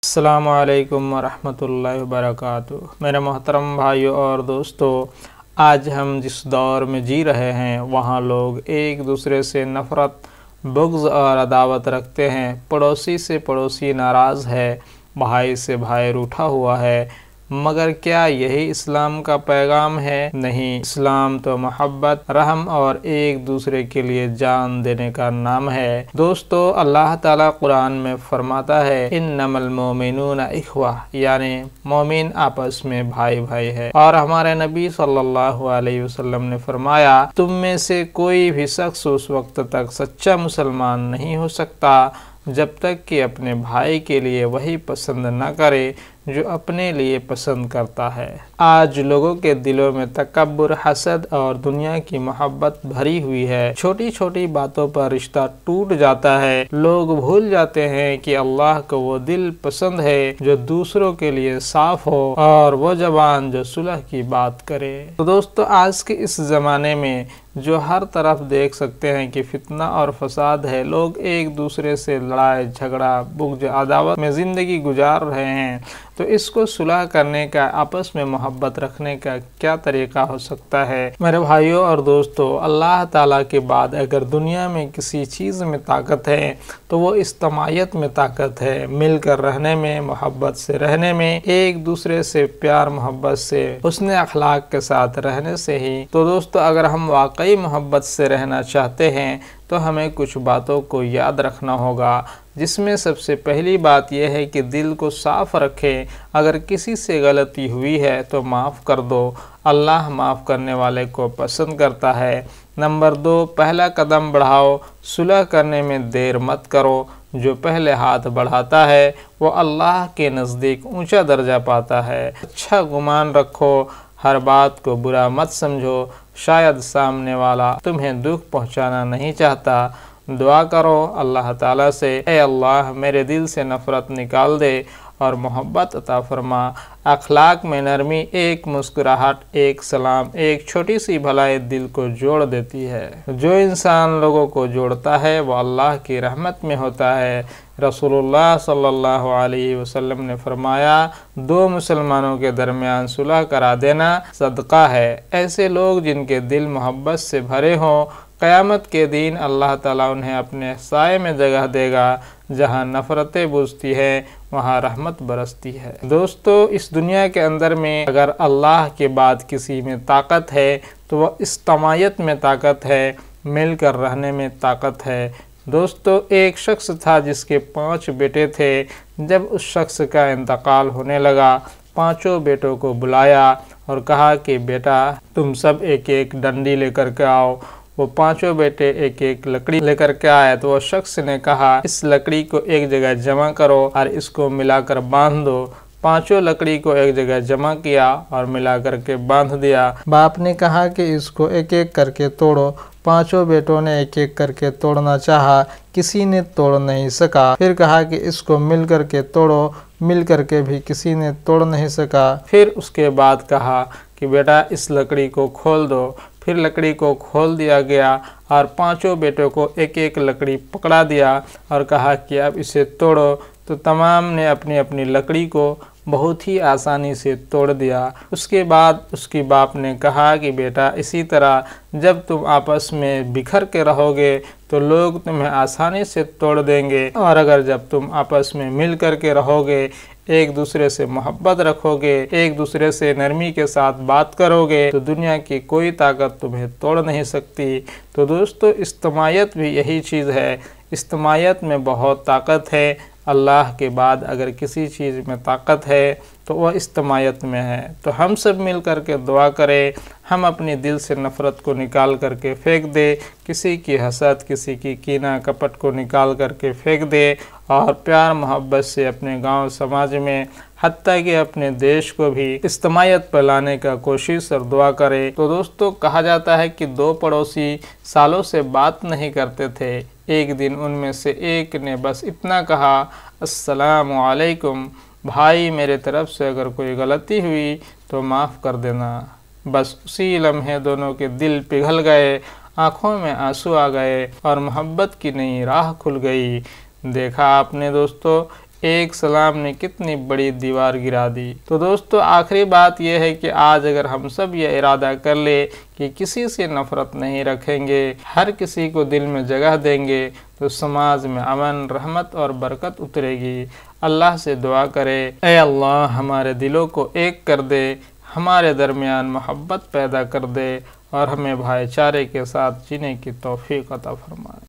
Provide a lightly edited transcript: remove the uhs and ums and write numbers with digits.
अस्सलामु अलैकुम वरहमतुल्लाहि वबरकातुहू। मेरे मोहतरम भाइयों और दोस्तों, आज हम जिस दौर में जी रहे हैं वहाँ लोग एक दूसरे से नफ़रत, बुग़्ज़ और अदावत रखते हैं। पड़ोसी से पड़ोसी नाराज़ है, भाई से भाई रूठा हुआ है। मगर क्या यही इस्लाम का पैगाम है? नहीं, इस्लाम तो मोहब्बत, रहम और एक दूसरे के लिए जान देने का नाम है। दोस्तों, अल्लाह ताला कुरान में फरमाता है, इन्नमल मोमिनूना इख्वा, यानी मोमिन आपस में भाई भाई है। और हमारे नबी सल्लल्लाहु अलैहि वसल्लम ने फरमाया, तुम में से कोई भी शख्स उस वक्त तक सच्चा मुसलमान नहीं हो सकता जब तक कि अपने भाई के लिए वही पसंद न करे जो अपने लिए पसंद करता है। आज लोगों के दिलों में तकब्बुर, हसद और दुनिया की मोहब्बत भरी हुई है। छोटी छोटी बातों पर रिश्ता टूट जाता है। लोग भूल जाते हैं कि अल्लाह को वो दिल पसंद है जो दूसरों के लिए साफ हो और वो ज़बान जो सुलह की बात करे। तो दोस्तों, आज के इस ज़माने में जो हर तरफ देख सकते हैं कि फितना और फसाद है, लोग एक दूसरे से लड़ाई झगड़ा, बुग़्ज़, अदावत में ज़िंदगी गुजार रहे हैं। तो इसको सुलह करने का, आपस में मोहब्बत रखने का क्या तरीका हो सकता है? मेरे भाइयों और दोस्तों, अल्लाह ताला के बाद अगर दुनिया में किसी चीज़ में ताकत है तो वो इज्तिमायत में ताकत है। मिलकर रहने में, मोहब्बत से रहने में, एक दूसरे से प्यार मोहब्बत से, हुस्न अखलाक के साथ रहने से ही। तो दोस्तों, अगर हम वाकई मोहब्बत से रहना चाहते हैं तो हमें कुछ बातों को याद रखना होगा, जिसमें सबसे पहली बात यह है कि दिल को साफ रखें। अगर किसी से गलती हुई है तो माफ़ कर दो। अल्लाह माफ़ करने वाले को पसंद करता है। नंबर 2, पहला कदम बढ़ाओ। सुलह करने में देर मत करो। जो पहले हाथ बढ़ाता है वो अल्लाह के नज़दीक ऊंचा दर्जा पाता है। अच्छा गुमान रखो, हर बात को बुरा मत समझो। शायद सामने वाला तुम्हें दुख पहुंचाना नहीं चाहता। दुआ करो अल्लाह ताला से, ऐ अल्लाह मेरे दिल से नफ़रत निकाल दे और मोहब्बत अता फरमा। अखलाक में नरमी, एक मुस्कुराहट, एक सलाम, एक छोटी सी भलाई दिल को जोड़ देती है। जो इंसान लोगों को जोड़ता है वो अल्लाह की रहमत में होता है। रसूलुल्लाह सल्लल्लाहु अलैहि वसल्लम ने फरमाया, 2 मुसलमानों के दरमियान सुलह करा देना सदका है। ऐसे लोग जिनके दिल मोहब्बत से भरे हों, क़यामत के दिन अल्लाह ताला उन्हें अपने साए में जगह देगा। जहाँ नफ़रतें बुझती हैं वहाँ रहमत बरसती है। दोस्तों, इस दुनिया के अंदर में अगर अल्लाह के बाद किसी में ताकत है तो वह इज्तिमायत में ताकत है, मिलकर रहने में ताकत है। दोस्तों, एक शख्स था जिसके 5 बेटे थे। जब उस शख्स का इंतकाल होने लगा, 5 बेटों को बुलाया और कहा कि बेटा तुम सब एक एक डंडी लेकर के आओ। वो 5 बेटे एक एक लकड़ी लेकर के आए तो वो शख्स ने कहा, इस लकड़ी को एक जगह जमा करो और इसको मिलाकर बांध दो। 5 लकड़ी को एक जगह जमा किया और मिला करके बांध दिया। बाप ने कहा कि इसको एक एक करके तोड़ो। 5 बेटों ने एक एक करके तोड़ना चाहा, किसी ने तोड़ नहीं सका। फिर कहा कि इसको मिल करके तोड़ो, मिल करके भी किसी ने तोड़ नहीं सका। फिर उसके बाद कहा कि बेटा इस लकड़ी को खोल दो। फिर लकड़ी को खोल दिया गया और 5 बेटों को एक एक लकड़ी पकड़ा दिया और कहा कि अब इसे तोड़ो। तो तमाम ने अपनी अपनी लकड़ी को बहुत ही आसानी से तोड़ दिया। उसके बाद उसकी बाप ने कहा कि बेटा इसी तरह जब तुम आपस में बिखर के रहोगे तो लोग तुम्हें आसानी से तोड़ देंगे, और अगर जब तुम आपस में मिल कर के रहोगे, एक दूसरे से मोहब्बत रखोगे, एक दूसरे से नरमी के साथ बात करोगे, तो दुनिया की कोई ताकत तुम्हें तोड़ नहीं सकती। तो दोस्तों, इज्तिमायत भी यही चीज़ है। इज्तिमायत में बहुत ताकत है। अल्लाह के बाद अगर किसी चीज़ में ताकत है तो वह इज्तिमायत में है। तो हम सब मिल कर के दुआ करें, हम अपने दिल से नफ़रत को निकाल करके फेंक दे, किसी की हसद, किसी की कीना कपट को निकाल करके फेंक दे और प्यार मोहब्बत से अपने गांव समाज में, हत्ता कि अपने देश को भी इज्तिमायत पर लाने का कोशिश और दुआ करे। तो दोस्तों, कहा जाता है कि 2 पड़ोसी सालों से बात नहीं करते थे। एक दिन उनमें से एक ने बस इतना कहा, अस्सलामु अलैकुम भाई, मेरे तरफ से अगर कोई गलती हुई तो माफ़ कर देना। बस उसी लम्हे दोनों के दिल पिघल गए, आँखों में आंसू आ गए और मोहब्बत की नई राह खुल गई। देखा आपने दोस्तों, ایک سلام نے کتنی بڑی دیوار گرا دی۔ تو دوستو آخری بات یہ ہے کہ آج اگر ہم سب یہ ارادہ کر لے کہ کسی سے نفرت نہیں رکھیں گے، ہر کسی کو دل میں جگہ دیں گے، تو سماج میں امن، رحمت اور برکت اترے گی۔ اللہ سے دعا کرے، اے اللہ ہمارے دلوں کو ایک کر دے، ہمارے درمیان محبت پیدا کر دے اور ہمیں بھائی چارے کے ساتھ جینے کی توفیق عطا فرمائے۔